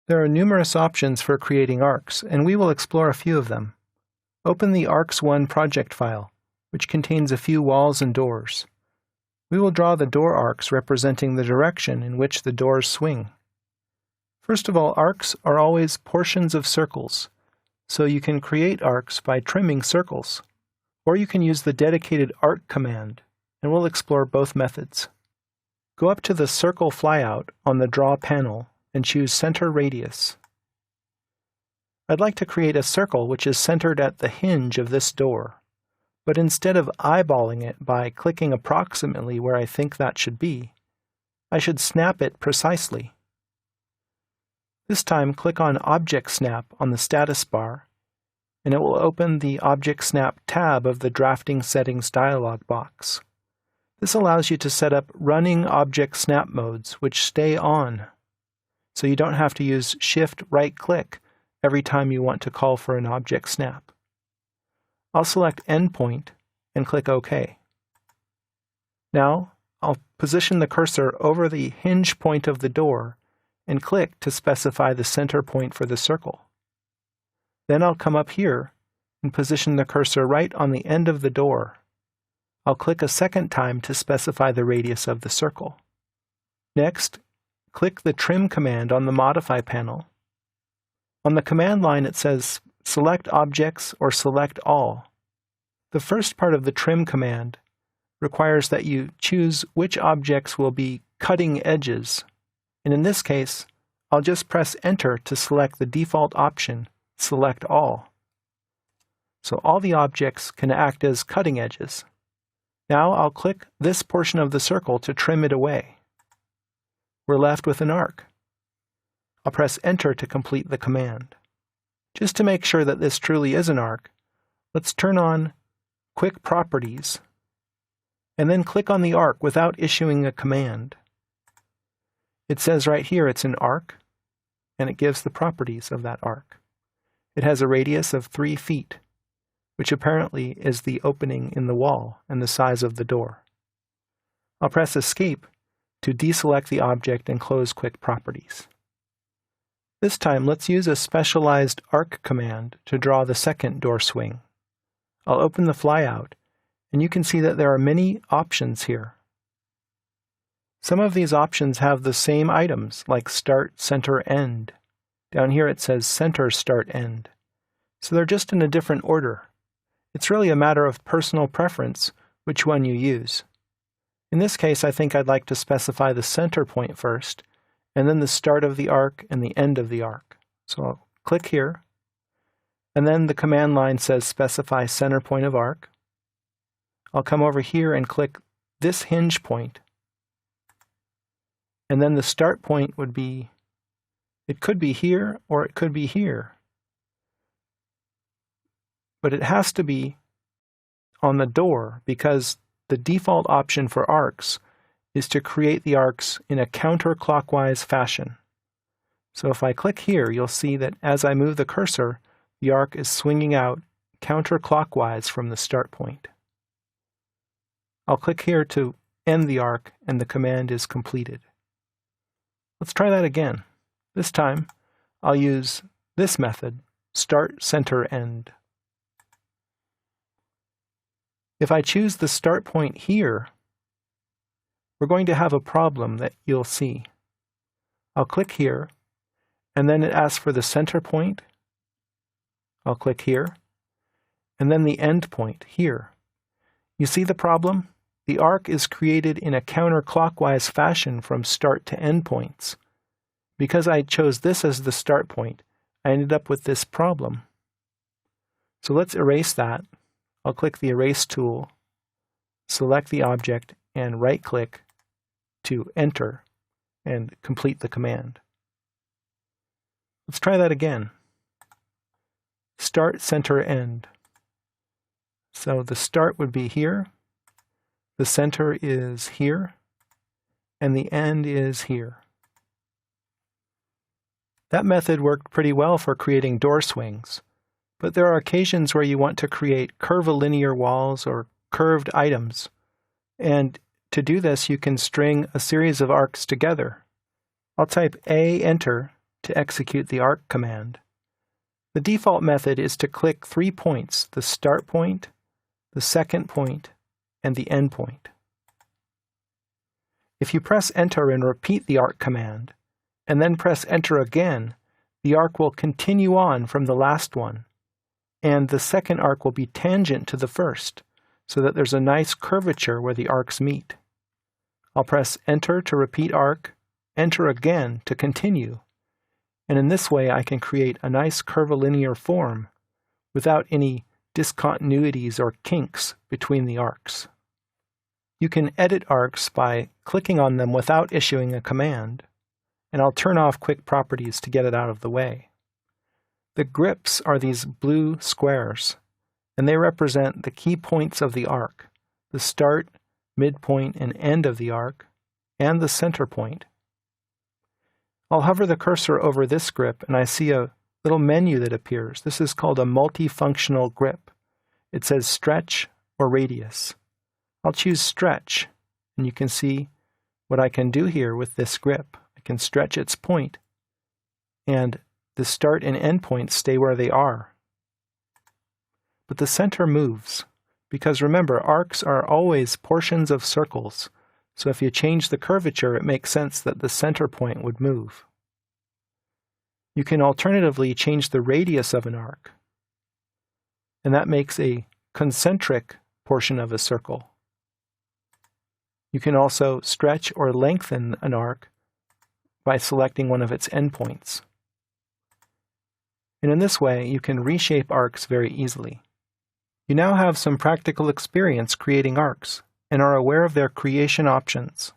There are numerous options for creating arcs, and we will explore a few of them. Open the Arcs1 project file, which contains a few walls and doors. We will draw the door arcs representing the direction in which the doors swing. First of all, arcs are always portions of circles, so you can create arcs by trimming circles. Or you can use the dedicated arc command, and we'll explore both methods. Go up to the circle flyout on the Draw panel and choose Center Radius. I'd like to create a circle which is centered at the hinge of this door, but instead of eyeballing it by clicking approximately where I think that should be, I should snap it precisely. This time, click on Object Snap on the status bar, and it will open the Object Snap tab of the Drafting Settings dialog box. This allows you to set up running object snap modes which stay on, so you don't have to use Shift right-click every time you want to call for an object snap. I'll select Endpoint and click OK. Now, I'll position the cursor over the hinge point of the door and click to specify the center point for the circle. Then I'll come up here and position the cursor right on the end of the door. I'll click a second time to specify the radius of the circle. Next, click the Trim command on the Modify panel. On the command line it says Select Objects or Select All. The first part of the Trim command requires that you choose which objects will be cutting edges, and in this case, I'll just press Enter to select the default option, Select All. So all the objects can act as cutting edges. Now I'll click this portion of the circle to trim it away. We're left with an arc. I'll press Enter to complete the command. Just to make sure that this truly is an arc, let's turn on Quick Properties, and then click on the arc without issuing a command. It says right here it's an arc, and it gives the properties of that arc. It has a radius of 3 feet, which apparently is the opening in the wall and the size of the door. I'll press Escape to deselect the object and close Quick Properties. This time, let's use a specialized arc command to draw the second door swing. I'll open the flyout, and you can see that there are many options here. Some of these options have the same items, like Start, Center, End. Down here it says Center, Start, End. So they're just in a different order. It's really a matter of personal preference which one you use. In this case, I think I'd like to specify the center point first, and then the start of the arc and the end of the arc. So I'll click here, and then the command line says Specify Center Point of Arc. I'll come over here and click this hinge point, and then the start point would be, it could be here or it could be here. But it has to be on the door because the default option for arcs is to create the arcs in a counterclockwise fashion. So if I click here, you'll see that as I move the cursor, the arc is swinging out counterclockwise from the start point. I'll click here to end the arc, and the command is completed. Let's try that again. This time, I'll use this method, Start, Center, End. If I choose the start point here, we're going to have a problem that you'll see. I'll click here, and then it asks for the center point. I'll click here, and then the end point here. You see the problem? The arc is created in a counterclockwise fashion from start to end points. Because I chose this as the start point, I ended up with this problem. So let's erase that. I'll click the Erase tool, select the object, and right-click to Enter and complete the command. Let's try that again. Start, Center, End. So the start would be here, the center is here, and the end is here. That method worked pretty well for creating door swings, but there are occasions where you want to create curvilinear walls or curved items, and to do this you can string a series of arcs together. I'll type A, Enter, to execute the arc command. The default method is to click 3 points, the start point, the second point, and the end point. If you press Enter and repeat the arc command, and then press Enter again, the arc will continue on from the last one, and the second arc will be tangent to the first, so that there's a nice curvature where the arcs meet. I'll press Enter to repeat arc, Enter again to continue, and in this way I can create a nice curvilinear form without any discontinuities or kinks between the arcs. You can edit arcs by clicking on them without issuing a command, and I'll turn off quick properties to get it out of the way. The grips are these blue squares, and they represent the key points of the arc, the start, midpoint, and end of the arc, and the center point. I'll hover the cursor over this grip and I see a little menu that appears. This is called a multifunctional grip. It says stretch or radius. I'll choose stretch, and you can see what I can do here with this grip. I can stretch its point, and the start and end points stay where they are. But the center moves, because remember, arcs are always portions of circles, so if you change the curvature, it makes sense that the center point would move. You can alternatively change the radius of an arc, and that makes a concentric portion of a circle. You can also stretch or lengthen an arc by selecting one of its endpoints. And in this way, you can reshape arcs very easily. You now have some practical experience creating arcs and are aware of their creation options.